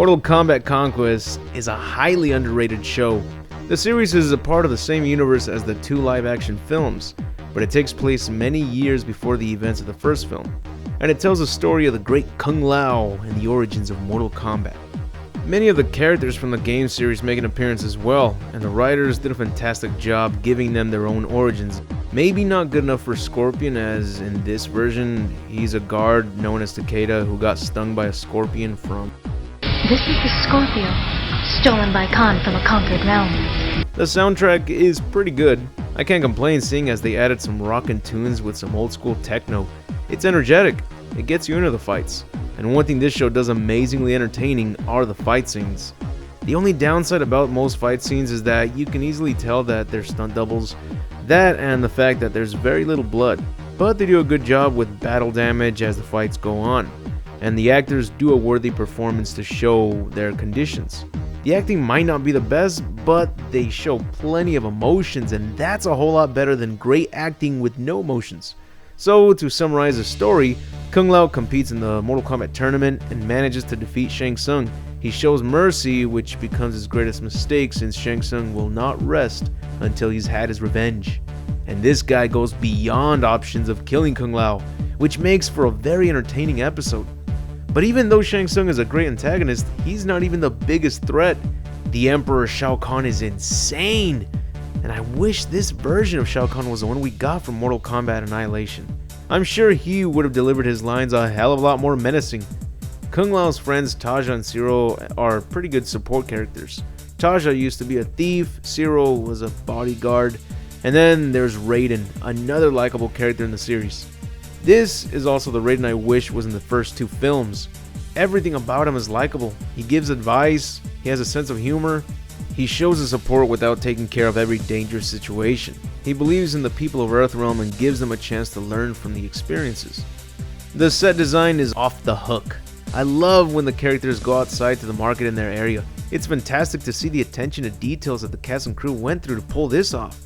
Mortal Kombat Conquest is a highly underrated show. The series is a part of the same universe as the two live-action films, but it takes place many years before the events of the first film, and it tells the story of the great Kung Lao and the origins of Mortal Kombat. Many of the characters from the game series make an appearance as well, and the writers did a fantastic job giving them their own origins. Maybe not good enough for Scorpion, as in this version, he's a guard known as Takeda who got stung by a scorpion from... This is the Scorpio, stolen by Khan from a conquered realm. The soundtrack is pretty good. I can't complain seeing as they added some rockin' tunes with some old school techno. It's energetic, it gets you into the fights. And one thing this show does amazingly entertaining are the fight scenes. The only downside about most fight scenes is that you can easily tell that they're stunt doubles. That and the fact that there's very little blood. But they do a good job with battle damage as the fights go on. And the actors do a worthy performance to show their conditions. The acting might not be the best, but they show plenty of emotions, and that's a whole lot better than great acting with no emotions. So, to summarize the story, Kung Lao competes in the Mortal Kombat tournament and manages to defeat Shang Tsung. He shows mercy, which becomes his greatest mistake since Shang Tsung will not rest until he's had his revenge. And this guy goes beyond options of killing Kung Lao, which makes for a very entertaining episode. But even though Shang Tsung is a great antagonist, he's not even the biggest threat. The Emperor Shao Kahn is insane, and I wish this version of Shao Kahn was the one we got from Mortal Kombat Annihilation. I'm sure he would have delivered his lines a hell of a lot more menacing. Kung Lao's friends Taja and Zero are pretty good support characters. Taja used to be a thief, Zero was a bodyguard, and then there's Raiden, another likable character in the series. This is also the Raiden I wish was in the first two films. Everything about him is likable. He gives advice, he has a sense of humor, he shows his support without taking care of every dangerous situation. He believes in the people of Earthrealm and gives them a chance to learn from the experiences. The set design is off the hook. I love when the characters go outside to the market in their area. It's fantastic to see the attention to details that the cast and crew went through to pull this off.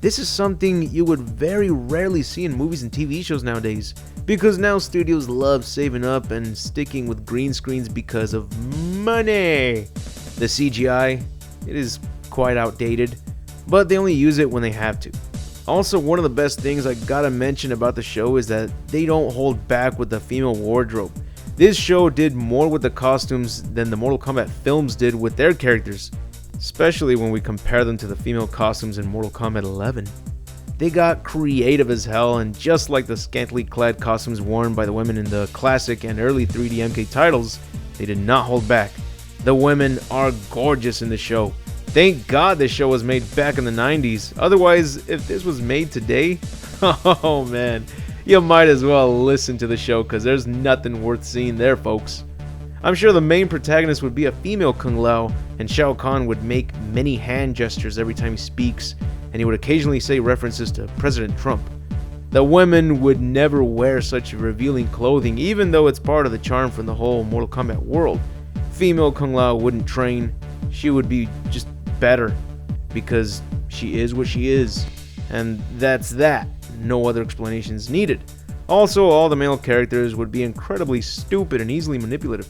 This is something you would very rarely see in movies and TV shows nowadays, because now studios love saving up and sticking with green screens because of money. The CGI, it is quite outdated, but they only use it when they have to. Also, one of the best things I gotta mention about the show is that they don't hold back with the female wardrobe. This show did more with the costumes than the Mortal Kombat films did with their characters, especially when we compare them to the female costumes in Mortal Kombat 11. They got creative as hell, and just like the scantily clad costumes worn by the women in the classic and early 3D MK titles, they did not hold back. The women are gorgeous in the show. Thank God this show was made back in the 90s, otherwise if this was made today, oh man, you might as well listen to the show because there's nothing worth seeing there, folks. I'm sure the main protagonist would be a female Kung Lao, and Shao Kahn would make many hand gestures every time he speaks, and he would occasionally say references to President Trump. The women would never wear such revealing clothing, even though it's part of the charm from the whole Mortal Kombat world. Female Kung Lao wouldn't train, she would be just better, because she is what she is, and that's that. No other explanations needed. Also, all the male characters would be incredibly stupid and easily manipulative,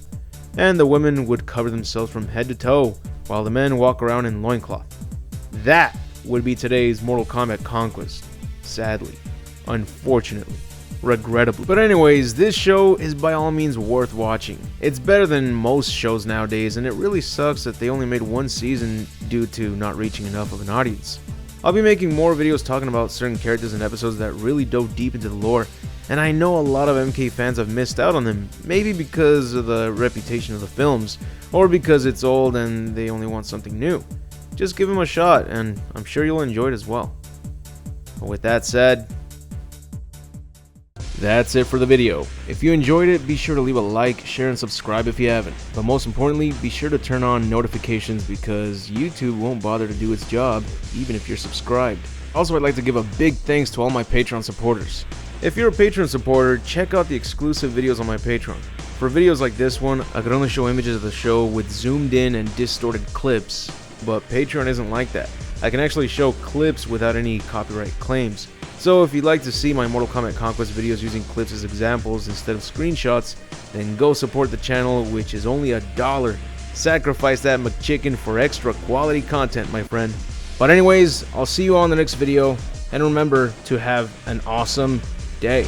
and the women would cover themselves from head to toe, while the men walk around in loincloth. That would be today's Mortal Kombat Conquest. Sadly. Unfortunately. Regrettably. But anyways, this show is by all means worth watching. It's better than most shows nowadays, and it really sucks that they only made one season due to not reaching enough of an audience. I'll be making more videos talking about certain characters and episodes that really dove deep into the lore, and I know a lot of MK fans have missed out on them, maybe because of the reputation of the films, or because it's old and they only want something new. Just give them a shot, and I'm sure you'll enjoy it as well. But with that said, that's it for the video. If you enjoyed it, be sure to leave a like, share, and subscribe if you haven't. But most importantly, be sure to turn on notifications because YouTube won't bother to do its job, even if you're subscribed. Also, I'd like to give a big thanks to all my Patreon supporters. If you're a Patreon supporter, check out the exclusive videos on my Patreon. For videos like this one, I could only show images of the show with zoomed in and distorted clips, but Patreon isn't like that. I can actually show clips without any copyright claims. So if you'd like to see my Mortal Kombat Conquest videos using clips as examples instead of screenshots, then go support the channel, which is only $1. Sacrifice that McChicken for extra quality content, my friend. But anyways, I'll see you all in the next video, and remember to have an awesome day.